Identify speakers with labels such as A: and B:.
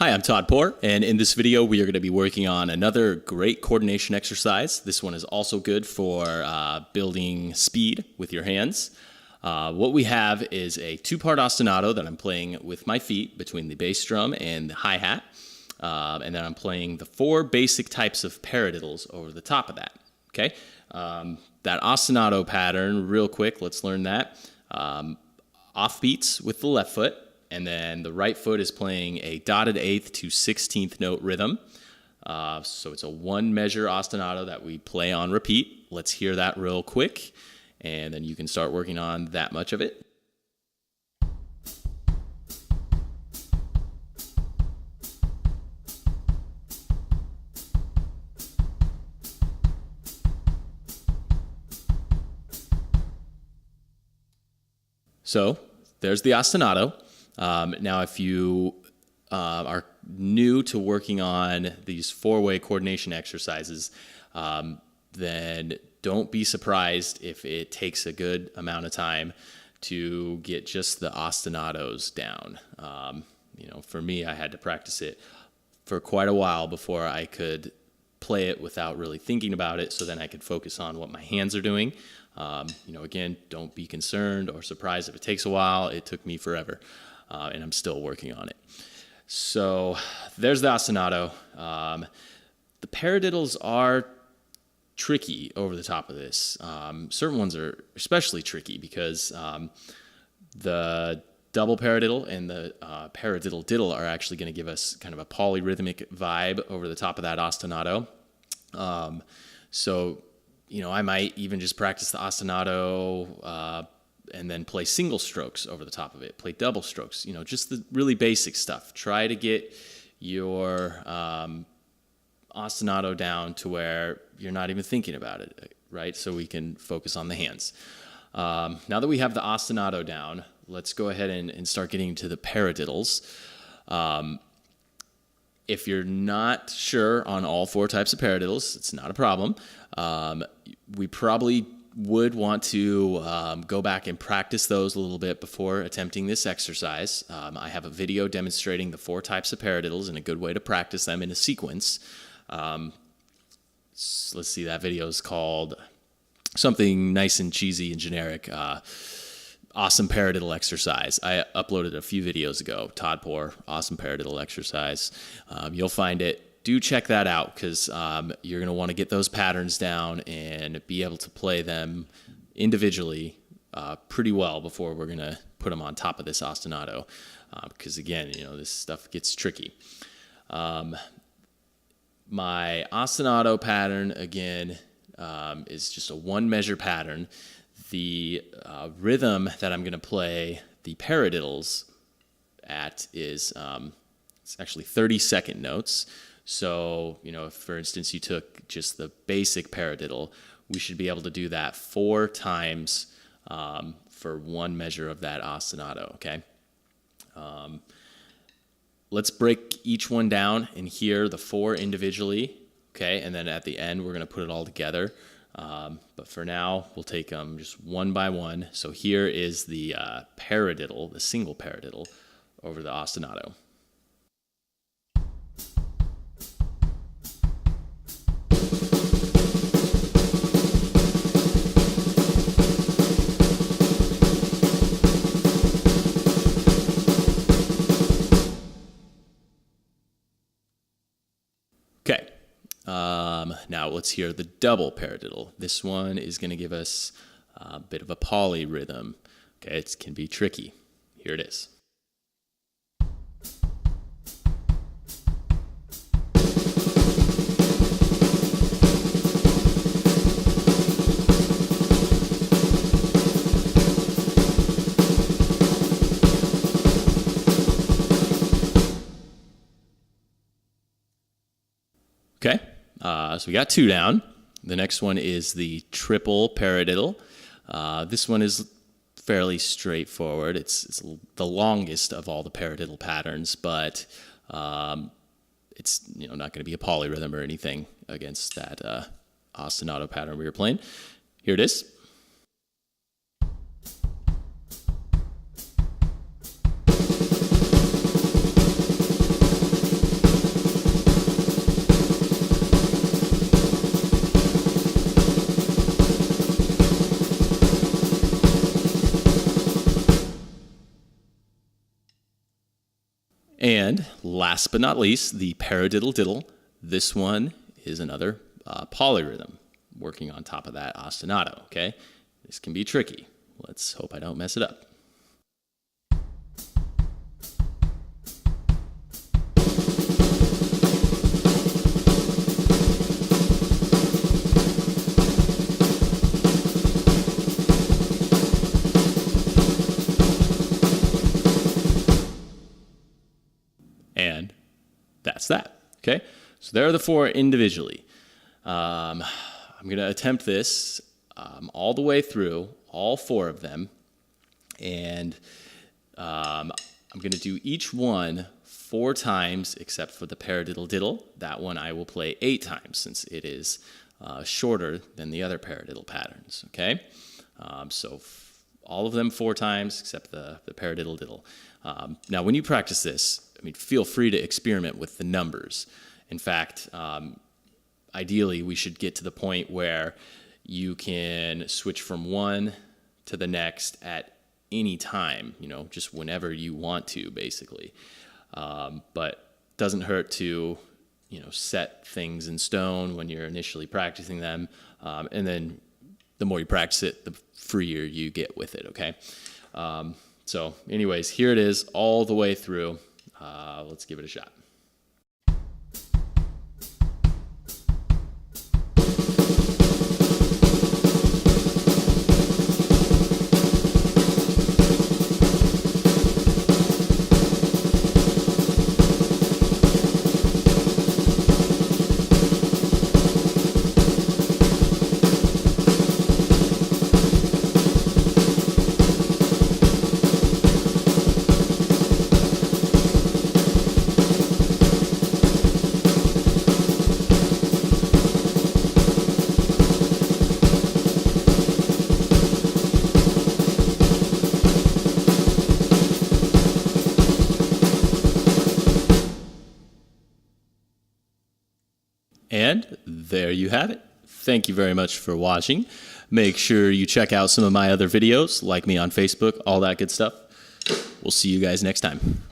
A: Hi, I'm Todd Poore, and in this video we are going to be working on another great coordination exercise. This one is also good for building speed with your hands. What we have is a two-part ostinato that I'm playing with my feet between the bass drum and the hi-hat. And then I'm playing the four basic types of paradiddles over the top of that. Okay, that ostinato pattern, real quick, let's learn that. Offbeats with the left foot. And then the right foot is playing a dotted eighth to 16th note rhythm. So it's a one measure ostinato that we play on repeat. Let's hear that real quick, and then you can start working on that much of it. So there's the ostinato. Now, if you are new to working on these four-way coordination exercises, then don't be surprised if it takes a good amount of time to get just the ostinatos down. For me, I had to practice it for quite a while before I could play it without really thinking about it, so then I could focus on what my hands are doing. Again, don't be concerned or surprised if it takes a while. It took me forever. And I'm still working on it. So there's the ostinato. The paradiddles are tricky over the top of this. Certain ones are especially tricky because the double paradiddle and the Paradiddle Diddle are actually going to give us kind of a polyrhythmic vibe over the top of that ostinato. I might even just practice the ostinato and then play single strokes over the top of it, play double strokes, just the really basic stuff. Try to get your ostinato down to where you're not even thinking about it, right? So we can focus on the hands. Now that we have the ostinato down, let's go ahead and start getting to the paradiddles. If you're not sure on all four types of paradiddles, it's not a problem. We probably would want to go back and practice those a little bit before attempting this exercise. I have a video demonstrating the four types of paradiddles and a good way to practice them in a sequence. Let's see, that video is called something nice and cheesy and generic. Awesome paradiddle exercise. I uploaded a few videos ago. Todd Poore, awesome paradiddle exercise. You'll find it. Do check that out because you're going to want to get those patterns down and be able to play them individually pretty well before we're going to put them on top of this ostinato because, again, this stuff gets tricky. My ostinato pattern, again, is just a one-measure pattern. The rhythm that I'm going to play the paradiddles at is it's actually 30-second notes. So, if, for instance, you took just the basic paradiddle, we should be able to do that 4 times for one measure of that ostinato, okay? Let's break each one down and hear the 4 individually, okay? And then at the end, we're going to put it all together. But for now, we'll take them just one by one. So here is the paradiddle, the single paradiddle, over the ostinato. Okay, now let's hear the double paradiddle. This one is going to give us a bit of a polyrhythm. Okay, it can be tricky. Here it is. Okay, so we got 2 down. The next one is the triple paradiddle. This one is fairly straightforward. It's the longest of all the paradiddle patterns, but it's not going to be a polyrhythm or anything against that ostinato pattern we were playing. Here it is. And last but not least, the Paradiddle Diddle. This one is another polyrhythm working on top of that ostinato, okay? This can be tricky. Let's hope I don't mess it up. And that's that, okay? So there are the four individually. I'm going to attempt this all the way through, all four of them, and I'm going to do each one 4 times, except for the Paradiddle Diddle. That one I will play 8 times, since it is shorter than the other Paradiddle patterns, okay? So all of them 4 times, except the Paradiddle Diddle. Now, when you practice this, I mean, feel free to experiment with the numbers. In fact, ideally, we should get to the point where you can switch from one to the next at any time, you know, just whenever you want to, basically. But doesn't hurt to, you know, set things in stone when you're initially practicing them. And then the more you practice it, the freer you get with it, okay? So anyways, here it is all the way through. Let's give it a shot. And there you have it. Thank you very much for watching. Make sure you check out some of my other videos, like me on Facebook, all that good stuff. We'll see you guys next time.